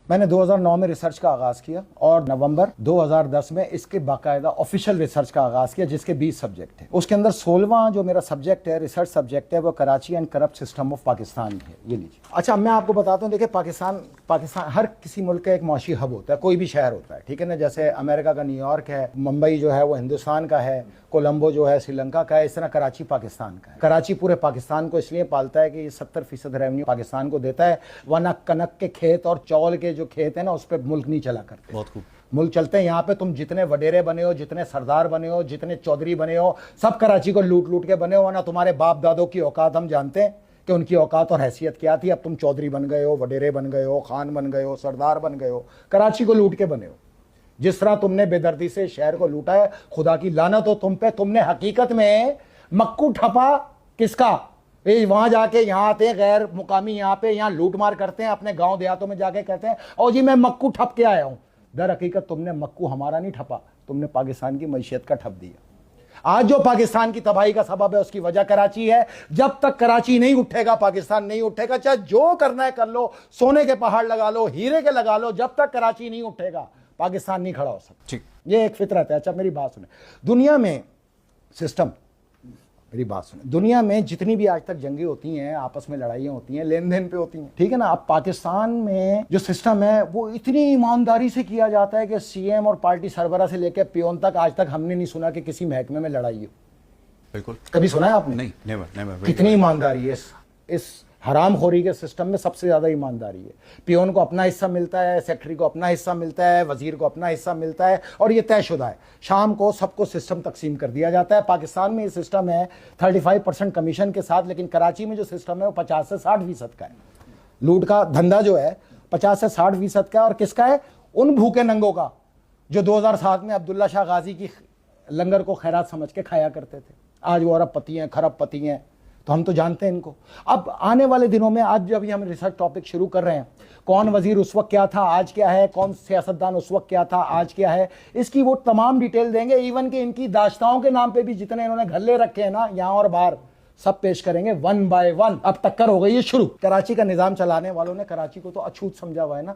मैंने 2009 में रिसर्च का आगाज़ किया और नवंबर 2010 में इसके बाकायदा ऑफिशियल रिसर्च का आगाज़ किया, जिसके 20 सब्जेक्ट है। उसके अंदर 16वां जो मेरा सब्जेक्ट है, रिसर्च सब्जेक्ट है, वो Karachi and corrupt system of Pakistan है। ये लीजिए। अच्छा, मैं आपको बताता हूँ, देखिए पाकिस्तान हर किसी मुल्क का एक मौशी हब होता है, कोई भी शहर होता है, ठीक है ना। जैसे अमेरिका का न्यूयॉर्क है, मुंबई जो है वो हिंदुस्तान का है, कोलंबो जो है श्रीलंका का है, इस तरह कराची पाकिस्तान का है। कराची पूरे पाकिस्तान को इसलिए पालता है कि 70% रेवेन्यू पाकिस्तान को देता है, वरना कनक के खेत और चौल के जो खेत है ना, उस पर मुल्क नहीं चला करते। बहुत खूब। मुल्क चलते हैं यहाँ पे, तुम जितने वडेरे बने हो, जितने सरदार बने हो, जितने चौधरी बने हो, सब कराची को लूट लूट के बने हो, वरना तुम्हारे बाप दादों की औकात हम जानते हैं कि उनकी औकात और हैसियत क्या थी। अब तुम चौधरी बन गए हो, वडेरे बन गए हो, खान बन गए हो, सरदार बन गए हो, कराची को लूट के बने हो। जिस तरह तुमने बेदर्दी से शहर को लूटा है, खुदा की लानत हो तुम पे। तुमने हकीकत में मक्कू ठपा किसका? वहां जाके यहाँ आते हैं गैर मुकामी, यहाँ पे यहाँ लूट मार करते हैं, अपने गांव देहातों में जाके कहते हैं और जी मैं मक्कू ठप के आया हूं। दर हकीकत तुमने मक्कू हमारा नहीं ठपा, तुमने पाकिस्तान की मैशियत का ठप दिया। आज जो पाकिस्तान की तबाही का सबब है, उसकी वजह कराची है। जब तक कराची नहीं उठेगा, पाकिस्तान नहीं उठेगा। चाहे जो करना है कर लो, सोने के पहाड़ लगा लो, हीरे के लगा लो, जब तक कराची नहीं उठेगा पाकिस्तान नहीं खड़ा हो सकता। ये एक फितरत है। अच्छा मेरी बात सुने, दुनिया में सिस्टम, मेरी बात सुने, दुनिया में जितनी भी आज तक जंगें होती हैं, आपस में लड़ाइयाँ होती हैं, लेन देन पे होती हैं, ठीक है ना। अब पाकिस्तान में जो सिस्टम है वो इतनी ईमानदारी से किया जाता है कि सीएम और पार्टी सरबरा से लेकर पियोन तक आज तक हमने नहीं सुना कि किसी महकमे में लड़ाई हो। बिल्कुल। कभी सुना है आपने? नहीं, नेवर नेवर। कितनी ईमानदारी है इस हरामखोरी के सिस्टम में। सबसे ज्यादा ईमानदारी है। पियोन को अपना हिस्सा मिलता है, सेक्रेटरी को अपना हिस्सा मिलता है, वजीर को अपना हिस्सा मिलता है, और ये तयशुदा है। शाम को सबको सिस्टम तकसीम कर दिया जाता है। पाकिस्तान में ये सिस्टम है 35% कमीशन के साथ, लेकिन कराची में जो सिस्टम है वो 50 से 60% का है। लूट का धंधा जो है 50 से 60% का है। और किसका है? उन भूखे नंगों का जो 2007 में अब्दुल्ला शाह गाजी की लंगर को खैरात समझ के खाया करते थे। आज वो अरबपति हैं, खरबपति हैं, तो हम तो जानते हैं इनको। अब आने वाले दिनों में, आज जब हम रिसर्च टॉपिक शुरू कर रहे हैं, कौन वजीर उस वक्त क्या था, आज क्या है, कौन सियासतदान उस वक्त क्या था, आज क्या है, इसकी वो तमाम डिटेल देंगे। इवन कि इनकी दाश्ताओं के नाम पे भी जितने इन्होंने घल्ले रखे हैं ना, यहाँ और बाहर, सब पेश करेंगे वन बाय वन। अब टक्कर हो गई है शुरू। कराची का निजाम चलाने वालों ने कराची को तो अछूत समझा हुआ है ना।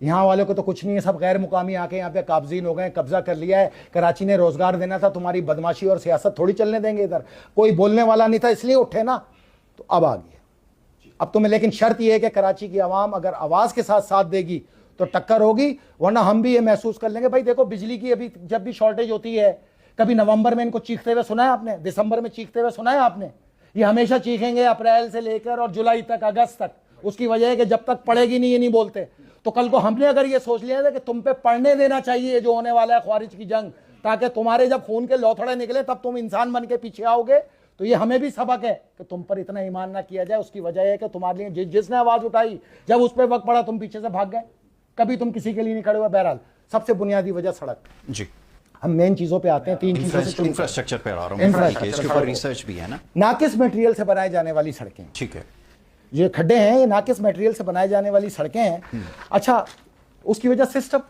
यहाँ वालों को तो कुछ नहीं है, सब गैर मुकामी आके यहाँ पे काबजीन हो गए, कब्जा कर लिया है। कराची ने रोजगार देना था, तुम्हारी बदमाशी और सियासत थोड़ी चलने देंगे इधर। कोई बोलने वाला नहीं था, इसलिए उठे ना, तो अब आ गया। अब तुम्हें लेकिन शर्त यह है कि कराची की आवाम अगर आवाज के साथ साथ देगी तो टक्कर होगी, वरना हम भी ये महसूस कर लेंगे। भाई देखो, बिजली की अभी जब भी शॉर्टेज होती है, कभी नवंबर में इनको चीखते हुए सुना है आपने? दिसंबर में चीखते हुए सुना है आपने? ये हमेशा चीखेंगे अप्रैल से लेकर और जुलाई तक, अगस्त तक। उसकी वजह है कि जब तक पड़ेगी नहीं, ये नहीं बोलते। तो कल को हमने अगर ये सोच लिया था कि तुम पे पढ़ने देना चाहिए जो होने वाला है ख्वारिज की जंग, ताकि तुम्हारे जब खून के लौथड़े निकले तब तुम इंसान बन के पीछे आओगे, तो ये हमें भी सबक है कि तुम पर इतना ईमान ना किया जाए। उसकी वजह है कि तुम्हारे लिए जिसने आवाज उठाई, जब उस पर वक्त पड़ा, तुम पीछे से भाग गए। कभी तुम किसी के लिए नहीं खड़े हुए। बहरहाल सबसे बुनियादी वजह सड़क। जी, हम मेन चीजों पे आते हैं। तीन चीजों से इंफ्रास्ट्रक्चर पे आ रहा हूं, इसके ऊपर रिसर्च भी है ना। नाकिस मटेरियल से बनाए जाने वाली सड़कें, ठीक है। ये खड्डे हैं, ये नाकिस मटेरियल से बनाए जाने वाली सड़कें हैं। अच्छा, उसकी वजह सिस्टम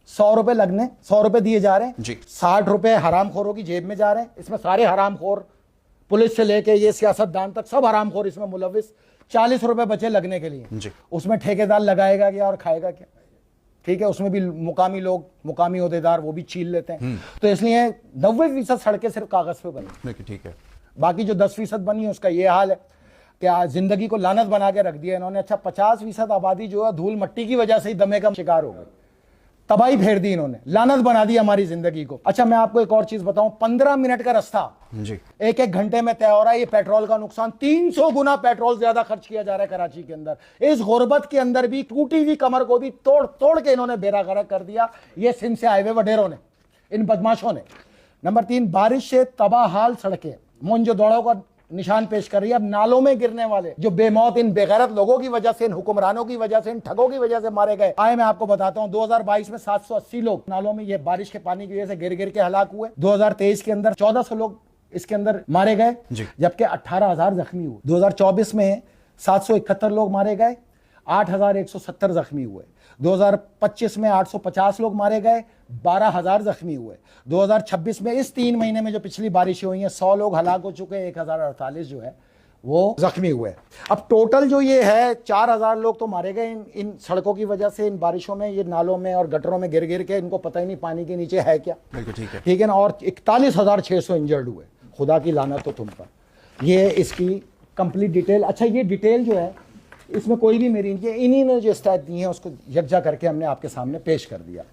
100 रुपए लगने, 100 रुपए दिए जा रहे हैं जी। 60 रुपए हरामखोरों की जेब में जा रहे हैं। इसमें सारे हरामखोर, पुलिस से लेके ये सियासतदान तक, सब हरामखोर इसमें मुलविस। 40 रुपए बचे लगने के लिए जी। उसमें ठेकेदार लगाएगा क्या और खाएगा क्या? ठीक है, उसमें भी मुकामी लोग, मुकामी ओहदेदार, वो भी छील लेते हैं। तो इसलिए 90% सड़कें सिर्फ कागज पे बनी, ठीक है। बाकी जो 10% बनी है उसका ये हाल है कि जिंदगी को लानत बना के रख दिया इन्होंने। अच्छा, 50% आबादी जो है धूल मट्टी की वजह से ही दमे का शिकार हो गई। तबाही फेर दी इन्होंने, लानत बना दी हमारी जिंदगी को। अच्छा, मैं आपको एक और चीज बताऊं, 15 मिनट का रास्ता जी, एक घंटे में तय हो रहा है। ये पेट्रोल का नुकसान, 300 गुना पेट्रोल ज्यादा खर्च किया जा रहा है कराची के अंदर। इस गुर्बत के अंदर भी टूटी हुई कमर को भी तोड़ तोड़ के इन्होंने बेड़ा गर्क कर दिया, ये सिंध से आए हुए वडेरों ने, इन बदमाशों ने। नंबर 3, बारिश से तबाहाल सड़कें मोनजोदड़ो का निशान पेश कर रही है। अब नालों में गिरने वाले जो बेमौत इन बेगैरत लोगों की वजह से, इन हुक्मरानों की वजह से, इन ठगों की वजह से मारे गए। आए मैं आपको बताता हूं, 2022 में 780 लोग नालों में ये बारिश के पानी की वजह से गिर गिर के हलाक हुए। 2023 के अंदर 1400 लोग इसके अंदर मारे गए, जबकि 18,000 जख्मी हुए। 2024 में 771 लोग मारे गए, 8,170 जख्मी हुए। 2025 में 850 लोग मारे गए, 12,000 जख्मी हुए। 2026 में इस 3 महीने में जो पिछली बारिशें हुई हैं, 100 लोग हलाक हो चुके हैं, 1,048 जो है वो जख्मी हुए। अब टोटल जो ये है 4000 लोग तो मारे गए इन सड़कों की वजह से, इन बारिशों में, ये नालों में और गटरों में गिर गिर के, इनको पता ही नहीं पानी के नीचे है क्या। बिल्कुल ठीक है ना। और 41,600 इंजर्ड हुए। खुदा की लानत तो तुम पर। ये इसकी कंप्लीट डिटेल। अच्छा, ये डिटेल जो है इसमें कोई भी मेरी, इन्हीं ने जो स्टैट दी है उसको यकजा करके हमने आपके सामने पेश कर दिया।